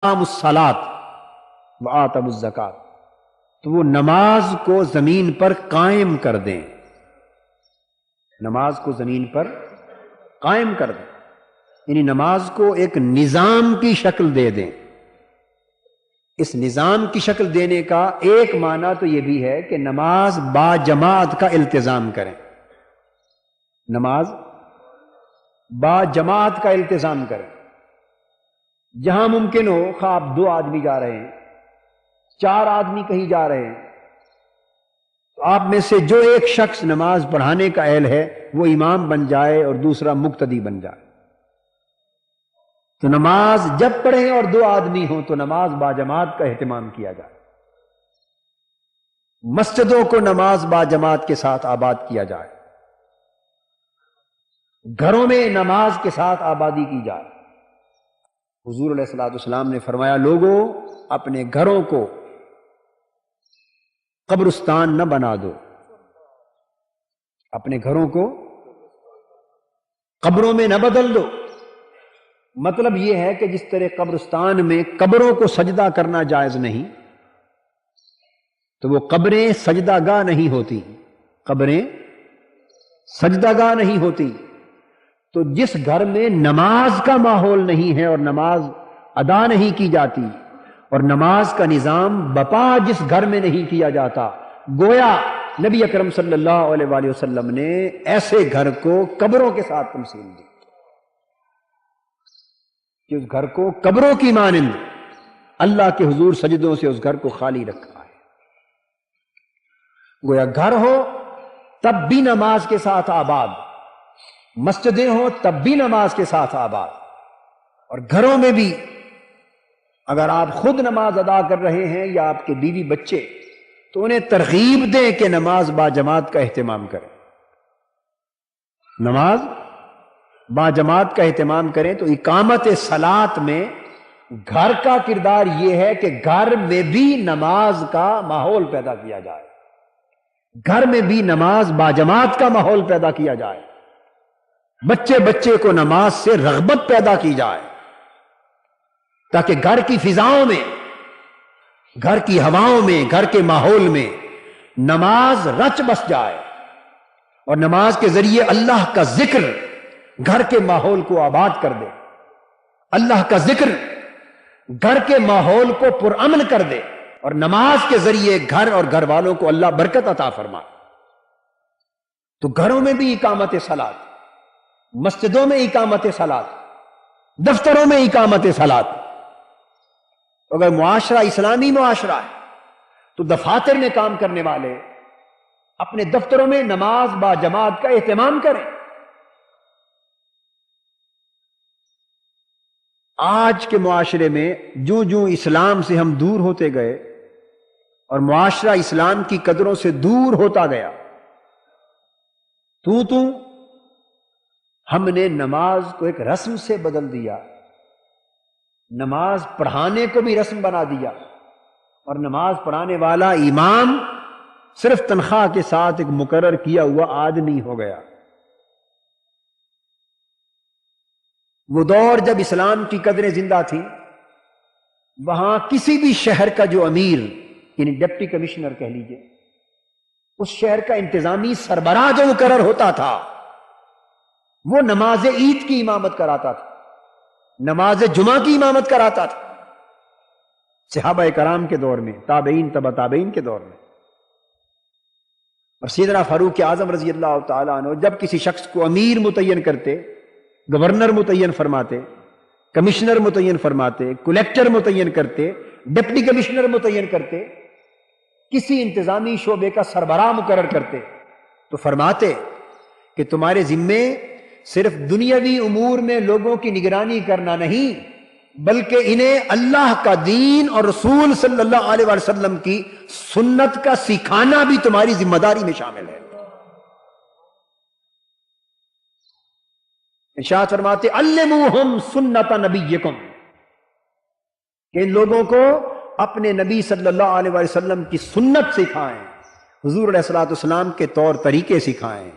الصلاۃ وآتوا الزکات، تو وہ نماز کو زمین پر قائم کر دیں، نماز کو زمین پر قائم کر دیں، یعنی نماز کو ایک نظام کی شکل دے دیں۔ اس نظام کی شکل دینے کا ایک معنی تو یہ بھی ہے کہ نماز با جماعت کا التزام کریں، نماز با جماعت کا التزام کریں، جہاں ممکن ہو، خواہ آپ 2 آدمی جا رہے ہیں، 4 آدمی کہیں جا رہے ہیں، تو آپ میں سے جو ایک شخص نماز پڑھانے کا اہل ہے وہ امام بن جائے اور دوسرا مقتدی بن جائے۔ تو نماز جب پڑھیں اور 2 آدمی ہوں تو نماز با جماعت کا اہتمام کیا جائے، مسجدوں کو نماز با جماعت کے ساتھ آباد کیا جائے، گھروں میں نماز کے ساتھ آبادی کی جائے۔ حضور علیہ الصلوۃ والسلام نے فرمایا، لوگوں اپنے گھروں کو قبرستان نہ بنا دو، اپنے گھروں کو قبروں میں نہ بدل دو۔ مطلب یہ ہے کہ جس طرح قبرستان میں قبروں کو سجدہ کرنا جائز نہیں، تو وہ قبریں سجدہ گاہ نہیں ہوتی، قبریں سجدہ گاہ نہیں ہوتی۔ تو جس گھر میں نماز کا ماحول نہیں ہے اور نماز ادا نہیں کی جاتی اور نماز کا نظام بپا جس گھر میں نہیں کیا جاتا، گویا نبی اکرم صلی اللہ علیہ وآلہ وسلم نے ایسے گھر کو قبروں کے ساتھ تمثیل دی کہ اس گھر کو قبروں کی مانند اللہ کے حضور سجدوں سے اس گھر کو خالی رکھا ہے۔ گویا گھر ہو تب بھی نماز کے ساتھ آباد، مسجدیں ہوں تب بھی نماز کے ساتھ آباد، اور گھروں میں بھی اگر آپ خود نماز ادا کر رہے ہیں یا آپ کے بیوی بچے، تو انہیں ترغیب دیں کہ نماز با جماعت کا اہتمام کریں، نماز با جماعت کا اہتمام کریں۔ تو اقامت صلاۃ میں گھر کا کردار یہ ہے کہ گھر میں بھی نماز کا ماحول پیدا کیا جائے، گھر میں بھی نماز با جماعت کا ماحول پیدا کیا جائے، بچے بچے کو نماز سے رغبت پیدا کی جائے، تاکہ گھر کی فضاؤں میں، گھر کی ہواؤں میں، گھر کے ماحول میں نماز رچ بس جائے، اور نماز کے ذریعے اللہ کا ذکر گھر کے ماحول کو آباد کر دے، اللہ کا ذکر گھر کے ماحول کو پرامن کر دے، اور نماز کے ذریعے گھر اور گھر والوں کو اللہ برکت عطا فرمائے۔ تو گھروں میں بھی اقامت صلاۃ، مسجدوں میں اقامت صلاۃ، دفتروں میں اقامت صلاۃ۔ اگر معاشرہ اسلامی معاشرہ ہے تو دفاتر میں کام کرنے والے اپنے دفتروں میں نماز با جماعت کا اہتمام کریں۔ آج کے معاشرے میں جوں جوں اسلام سے ہم دور ہوتے گئے اور معاشرہ اسلام کی قدروں سے دور ہوتا گیا، تو ہم نے نماز کو ایک رسم سے بدل دیا، نماز پڑھانے کو بھی رسم بنا دیا، اور نماز پڑھانے والا امام صرف تنخواہ کے ساتھ ایک مقرر کیا ہوا آدمی ہو گیا۔ وہ دور جب اسلام کی قدریں زندہ تھیں، وہاں کسی بھی شہر کا جو امیر، یعنی ڈپٹی کمشنر کہہ لیجئے، اس شہر کا انتظامی سربراہ جو مقرر ہوتا تھا، وہ نماز عید کی امامت کراتا تھا، نماز جمعہ کی امامت کراتا تھا، صحابہ کرام کے دور میں، تابعین تبع تابعین کے دور میں۔ اور سیدنا فاروق اعظم رضی اللہ تعالیٰ عنہ جب کسی شخص کو امیر متعین کرتے، گورنر متعین فرماتے، کمشنر متعین فرماتے، کلیکٹر متعین کرتے، ڈپٹی کمشنر متعین کرتے، کسی انتظامی شعبے کا سربراہ مقرر کرتے، تو فرماتے کہ تمہارے ذمے صرف دنیاوی امور میں لوگوں کی نگرانی کرنا نہیں، بلکہ انہیں اللہ کا دین اور رسول صلی اللہ علیہ وسلم کی سنت کا سکھانا بھی تمہاری ذمہ داری میں شامل ہے۔ ارشاد فرماتے علموہم سنت نبیکم، کہ ان لوگوں کو اپنے نبی صلی اللہ علیہ وسلم کی سنت سکھائیں، حضور علیہ الصلوۃ والسلام کے طور طریقے سکھائیں،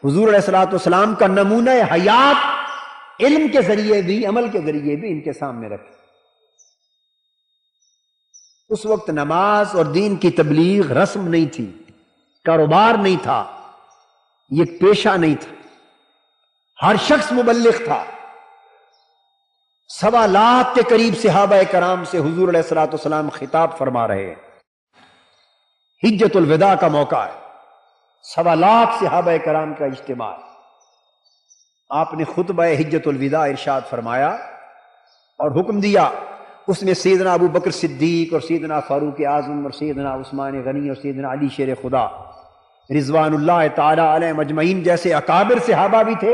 حضور علیہ الصلوۃ والسلام کا نمونہ حیات علم کے ذریعے بھی، عمل کے ذریعے بھی ان کے سامنے رکھیں۔ اس وقت نماز اور دین کی تبلیغ رسم نہیں تھی، کاروبار نہیں تھا، یہ پیشہ نہیں تھا، ہر شخص مبلغ تھا۔ 1.25 لاکھ کے قریب صحابہ کرام سے حضور علیہ الصلوۃ والسلام خطاب فرما رہے ہیں۔ حجۃ الوداع کا موقع ہے، 1.25 لاکھ صحابہ کرام کا اجتماع ہے۔ آپ نے خطبہ حجۃ الوداع ارشاد فرمایا اور حکم دیا، اس میں سیدنا ابو بکر صدیق اور سیدنا فاروق اعظم اور سیدنا عثمان غنی اور سیدنا علی شیر خدا رضوان اللہ تعالی علیہم اجمعین جیسے اکابر صحابہ بھی تھے،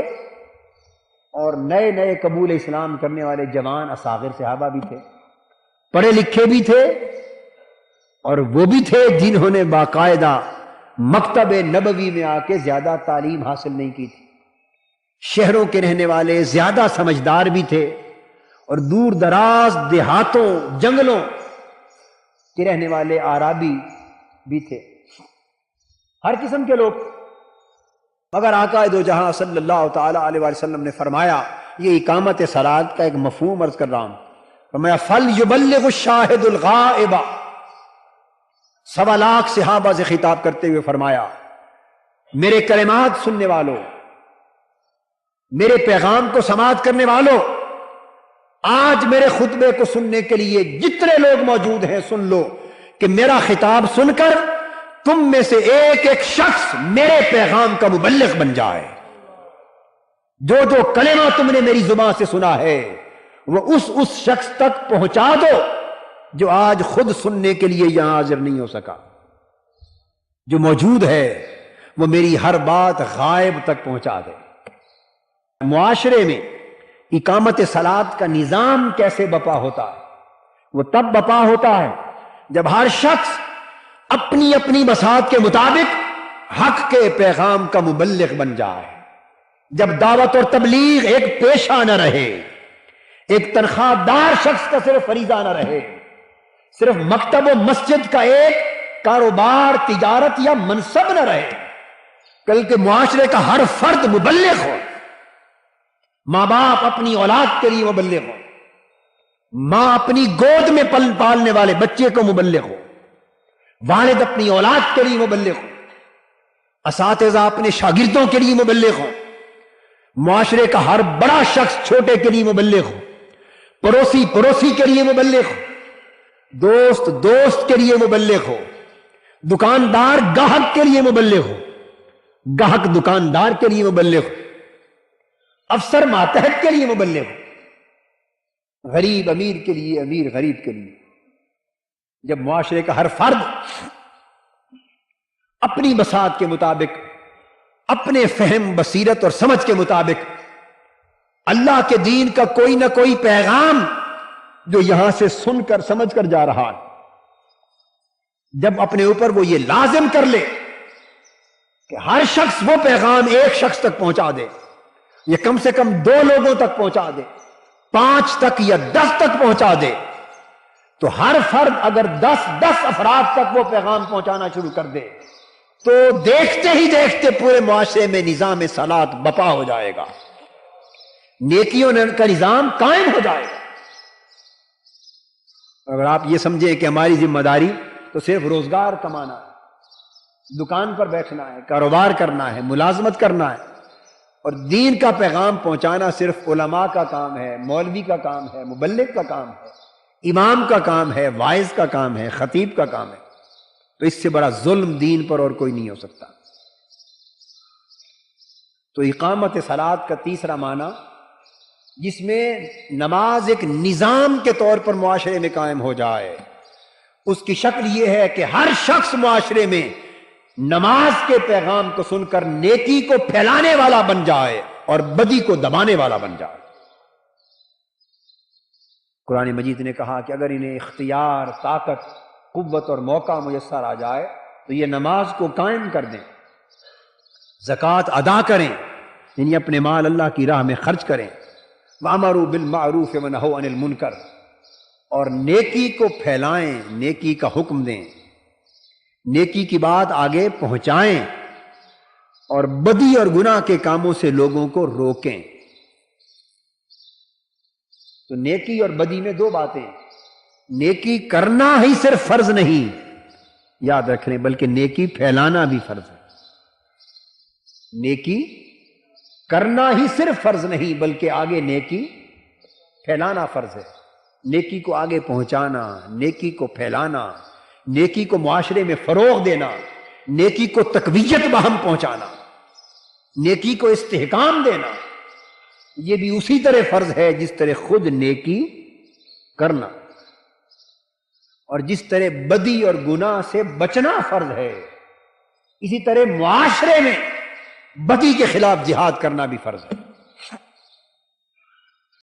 اور نئے نئے قبول اسلام کرنے والے جوان اصاغر صحابہ بھی تھے، پڑھے لکھے بھی تھے، اور وہ بھی تھے جنہوں نے باقاعدہ مکتب نبوی میں آ کے زیادہ تعلیم حاصل نہیں کی تھی، شہروں کے رہنے والے زیادہ سمجھدار بھی تھے، اور دور دراز دیہاتوں جنگلوں کے رہنے والے آرابی بھی تھے، ہر قسم کے لوگ۔ مگر آقا دو جہاں صلی اللہ تعالی علیہ وسلم نے فرمایا، یہ اقامت صلاۃ کا ایک مفہوم عرض کر رہا ہوں، فرمایا فَلْيُبَلِّغُ الشَّاهِدُ الْغَائِبَ۔ 1.25 لاکھ صحابہ سے خطاب کرتے ہوئے فرمایا، میرے کلمات سننے والوں، میرے پیغام کو سماعت کرنے والوں، آج میرے خطبے کو سننے کے لیے جتنے لوگ موجود ہیں سن لو کہ میرا خطاب سن کر تم میں سے ایک ایک شخص میرے پیغام کا مبلغ بن جائے۔ جو جو کلمہ تم نے میری زبان سے سنا ہے وہ اس شخص تک پہنچا دو جو آج خود سننے کے لیے یہاں حاضر نہیں ہو سکا۔ جو موجود ہے وہ میری ہر بات غائب تک پہنچا دے۔ معاشرے میں اقامت صلاۃ کا نظام کیسے بپا ہوتا ہے؟ وہ تب بپا ہوتا ہے جب ہر شخص اپنی اپنی بساط کے مطابق حق کے پیغام کا مبلغ بن جائے، جب دعوت اور تبلیغ ایک پیشہ نہ رہے، ایک تنخواہ دار شخص کا صرف فریضہ نہ رہے، صرف مکتب و مسجد کا ایک کاروبار، تجارت یا منصب نہ رہے، بلکہ معاشرے کا ہر فرد مبلغ ہو۔ ماں باپ اپنی اولاد کے لیے مبلغ ہو، ماں اپنی گود میں پالنے والے بچے کو مبلغ ہو، والد اپنی اولاد کے لیے مبلغ ہو، اساتذہ اپنے شاگردوں کے لیے مبلغ ہو، معاشرے کا ہر بڑا شخص چھوٹے کے لیے مبلغ ہو، پڑوسی کے لیے مبلغ ہو، دوست کے لیے مبلغ ہو، دکاندار گاہک کے لیے مبلغ ہو، گاہک دکاندار کے لیے مبلغ ہو، افسر ماتحت کے لیے مبلغ ہو، غریب امیر کے لیے، امیر غریب کے لیے۔ جب معاشرے کا ہر فرد اپنی بساط کے مطابق، اپنے فہم بصیرت اور سمجھ کے مطابق اللہ کے دین کا کوئی نہ کوئی پیغام جو یہاں سے سن کر سمجھ کر جا رہا ہے، جب اپنے اوپر وہ یہ لازم کر لے کہ ہر شخص وہ پیغام ایک شخص تک پہنچا دے، یہ کم سے کم 2 لوگوں تک پہنچا دے، 5 تک یا 10 تک پہنچا دے، تو ہر فرد اگر 10 افراد تک وہ پیغام پہنچانا شروع کر دے تو دیکھتے ہی دیکھتے پورے معاشرے میں نظام صلاۃ بپا ہو جائے گا، نیکیوں کا نظام قائم ہو جائے گا۔ اگر آپ یہ سمجھیں کہ ہماری ذمہ داری تو صرف روزگار کمانا ہے، دکان پر بیٹھنا ہے، کاروبار کرنا ہے، ملازمت کرنا ہے، اور دین کا پیغام پہنچانا صرف علماء کا کام ہے، مولوی کا کام ہے، مبلغ کا کام ہے، امام کا کام ہے، واعظ کا کام ہے، خطیب کا کام ہے، تو اس سے بڑا ظلم دین پر اور کوئی نہیں ہو سکتا۔ تو اقامت صلاۃ کا تیسرا معنی، جس میں نماز ایک نظام کے طور پر معاشرے میں قائم ہو جائے، اس کی شکل یہ ہے کہ ہر شخص معاشرے میں نماز کے پیغام کو سن کر نیکی کو پھیلانے والا بن جائے اور بدی کو دبانے والا بن جائے۔ قرآن مجید نے کہا کہ اگر انہیں اختیار، طاقت، قوت اور موقع میسر آ جائے تو یہ نماز کو قائم کر دیں، زکوٰۃ ادا کریں، یعنی اپنے مال اللہ کی راہ میں خرچ کریں، وَأَمَرُوا بِالْمَعْرُوفِ وَنَهَوْا عَنِ الْمُنْكَرِ، اور نیکی کو پھیلائیں، نیکی کا حکم دیں، نیکی کی بات آگے پہنچائیں، اور بدی اور گناہ کے کاموں سے لوگوں کو روکیں۔ تو نیکی اور بدی میں 2 باتیں، نیکی کرنا ہی صرف فرض نہیں، یاد رکھ لیں، بلکہ نیکی پھیلانا بھی فرض ہے۔ نیکی کرنا ہی صرف فرض نہیں، بلکہ آگے نیکی پھیلانا فرض ہے۔ نیکی کو آگے پہنچانا، نیکی کو پھیلانا، نیکی کو معاشرے میں فروغ دینا، نیکی کو تقویت باہم پہنچانا، نیکی کو استحکام دینا، یہ بھی اسی طرح فرض ہے جس طرح خود نیکی کرنا، اور جس طرح بدی اور گناہ سے بچنا فرض ہے، اسی طرح معاشرے میں بدی کے خلاف جہاد کرنا بھی فرض ہے۔